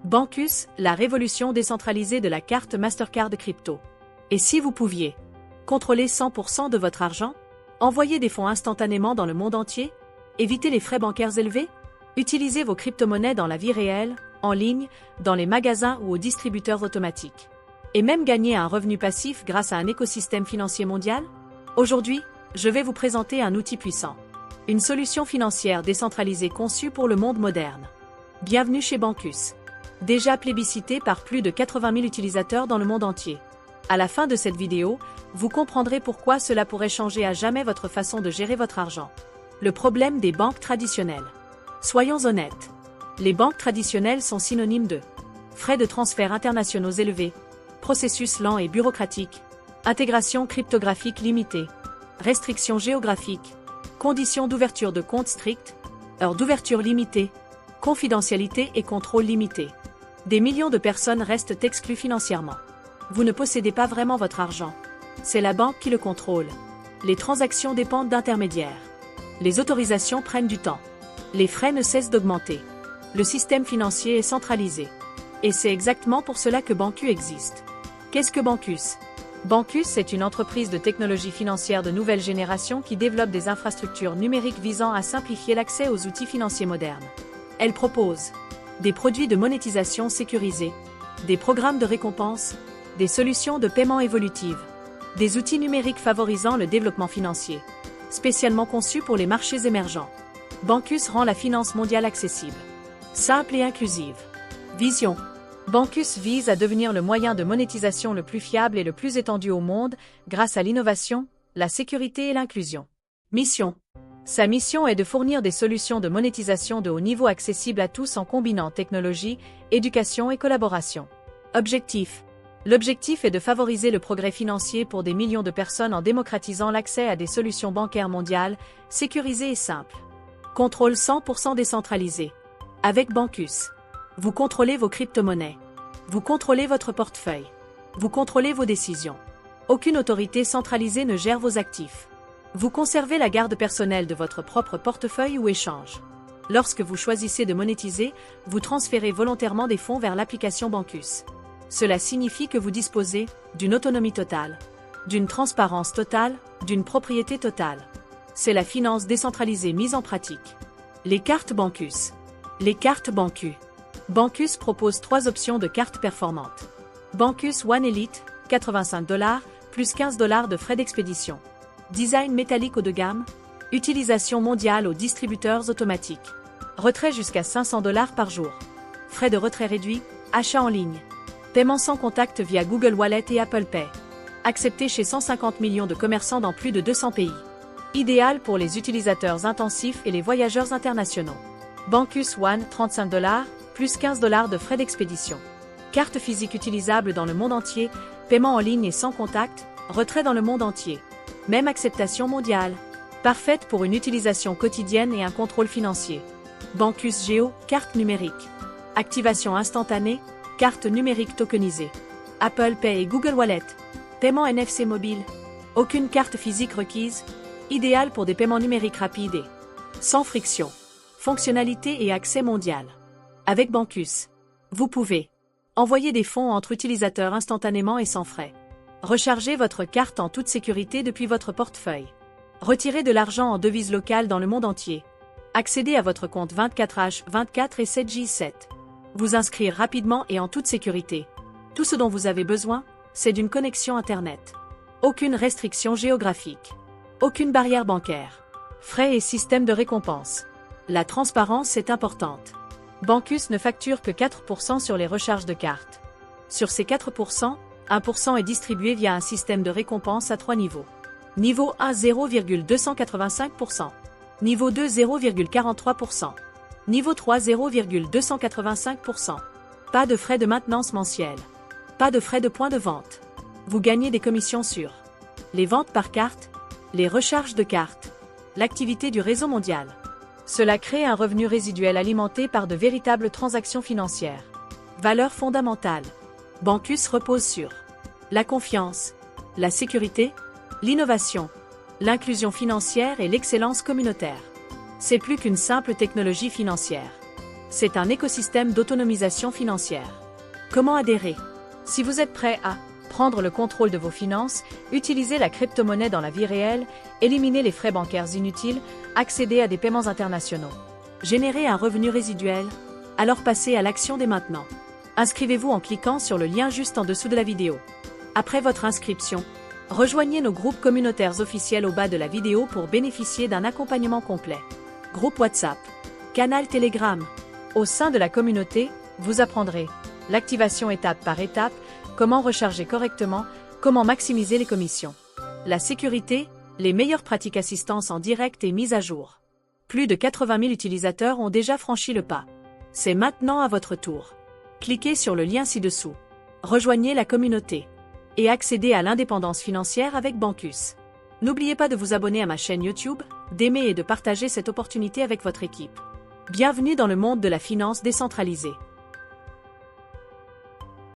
Bancus, la révolution décentralisée de la carte Mastercard Crypto. Et si vous pouviez contrôler 100% de votre argent, envoyer des fonds instantanément dans le monde entier, éviter les frais bancaires élevés, utiliser vos crypto-monnaies dans la vie réelle, en ligne, dans les magasins ou aux distributeurs automatiques, et même gagner un revenu passif grâce à un écosystème financier mondial? Aujourd'hui, je vais vous présenter un outil puissant. Une solution financière décentralisée conçue pour le monde moderne. Bienvenue chez Bancus. Déjà plébiscité par plus de 80 000 utilisateurs dans le monde entier. À la fin de cette vidéo, vous comprendrez pourquoi cela pourrait changer à jamais votre façon de gérer votre argent. Le problème des banques traditionnelles. Soyons honnêtes. Les banques traditionnelles sont synonymes de frais de transfert internationaux élevés, processus lents et bureaucratiques, intégration cryptographique limitée, restrictions géographiques, conditions d'ouverture de compte strictes, heures d'ouverture limitées, confidentialité et contrôle limité. Des millions de personnes restent exclues financièrement. Vous ne possédez pas vraiment votre argent. C'est la banque qui le contrôle. Les transactions dépendent d'intermédiaires. Les autorisations prennent du temps. Les frais ne cessent d'augmenter. Le système financier est centralisé. Et c'est exactement pour cela que Bancus existe. Qu'est-ce que Bancus? Bancus est une entreprise de technologie financière de nouvelle génération qui développe des infrastructures numériques visant à simplifier l'accès aux outils financiers modernes. Elle propose des produits de monétisation sécurisés, des programmes de récompense, des solutions de paiement évolutives, des outils numériques favorisant le développement financier, spécialement conçus pour les marchés émergents. Bancus rend la finance mondiale accessible, simple et inclusive. Vision. Bancus vise à devenir le moyen de monétisation le plus fiable et le plus étendu au monde grâce à l'innovation, la sécurité et l'inclusion. Mission. Sa mission est de fournir des solutions de monétisation de haut niveau accessibles à tous en combinant technologie, éducation et collaboration. Objectif. L'objectif est de favoriser le progrès financier pour des millions de personnes en démocratisant l'accès à des solutions bancaires mondiales, sécurisées et simples. Contrôle 100% décentralisé. Avec Bancus, vous contrôlez vos crypto-monnaies. Vous contrôlez votre portefeuille. Vous contrôlez vos décisions. Aucune autorité centralisée ne gère vos actifs. Vous conservez la garde personnelle de votre propre portefeuille ou échange. Lorsque vous choisissez de monétiser, vous transférez volontairement des fonds vers l'application Bancus. Cela signifie que vous disposez d'une autonomie totale, d'une transparence totale, d'une propriété totale. C'est la finance décentralisée mise en pratique. Les cartes Bancus. Les cartes Bancus. Bancus propose 3 options de cartes performantes. Bancus One Elite, $85, plus $15 de frais d'expédition. Design métallique haut de gamme. Utilisation mondiale aux distributeurs automatiques. Retrait jusqu'à $500 par jour. Frais de retrait réduits. Achat en ligne. Paiement sans contact via Google Wallet et Apple Pay. Accepté chez 150 millions de commerçants dans plus de 200 pays. Idéal pour les utilisateurs intensifs et les voyageurs internationaux. Bancus One, $35, plus $15 de frais d'expédition. Carte physique utilisable dans le monde entier, paiement en ligne et sans contact, retrait dans le monde entier. Même acceptation mondiale. Parfaite pour une utilisation quotidienne et un contrôle financier. Bancus Géo, carte numérique. Activation instantanée, carte numérique tokenisée. Apple Pay et Google Wallet. Paiement NFC mobile. Aucune carte physique requise. Idéal pour des paiements numériques rapides et sans friction. Fonctionnalité et accès mondial. Avec Bancus, vous pouvez envoyer des fonds entre utilisateurs instantanément et sans frais. Recharger votre carte en toute sécurité depuis votre portefeuille. Retirer de l'argent en devise locale dans le monde entier. Accéder à votre compte 24H24 et 7J7. Vous inscrire rapidement et en toute sécurité. Tout ce dont vous avez besoin, c'est d'une connexion Internet. Aucune restriction géographique. Aucune barrière bancaire. Frais et système de récompense. La transparence est importante. Bancus ne facture que 4% sur les recharges de cartes. Sur ces 4%, 1% est distribué via un système de récompense à 3 niveaux. Niveau 1, 0,285%. Niveau 2, 0,43%. Niveau 3, 0,285%. Pas de frais de maintenance mensuels. Pas de frais de point de vente. Vous gagnez des commissions sur les ventes par carte, les recharges de cartes, l'activité du réseau mondial. Cela crée un revenu résiduel alimenté par de véritables transactions financières. Valeurs fondamentales. Bancus repose sur la confiance, la sécurité, l'innovation, l'inclusion financière et l'excellence communautaire. C'est plus qu'une simple technologie financière. C'est un écosystème d'autonomisation financière. Comment adhérer? Si vous êtes prêt à prendre le contrôle de vos finances, utiliser la crypto-monnaie dans la vie réelle, éliminer les frais bancaires inutiles, accéder à des paiements internationaux, générer un revenu résiduel, alors passez à l'action dès maintenant. Inscrivez-vous en cliquant sur le lien juste en dessous de la vidéo. Après votre inscription, rejoignez nos groupes communautaires officiels au bas de la vidéo pour bénéficier d'un accompagnement complet. Groupe WhatsApp, canal Telegram. Au sein de la communauté, vous apprendrez l'activation étape par étape, comment recharger correctement, comment maximiser les commissions. La sécurité, les meilleures pratiques assistance en direct et mise à jour. Plus de 80 000 utilisateurs ont déjà franchi le pas. C'est maintenant à votre tour. Cliquez sur le lien ci-dessous. Rejoignez la communauté. Et accédez à l'indépendance financière avec Bancus. N'oubliez pas de vous abonner à ma chaîne YouTube, d'aimer et de partager cette opportunité avec votre équipe. Bienvenue dans le monde de la finance décentralisée.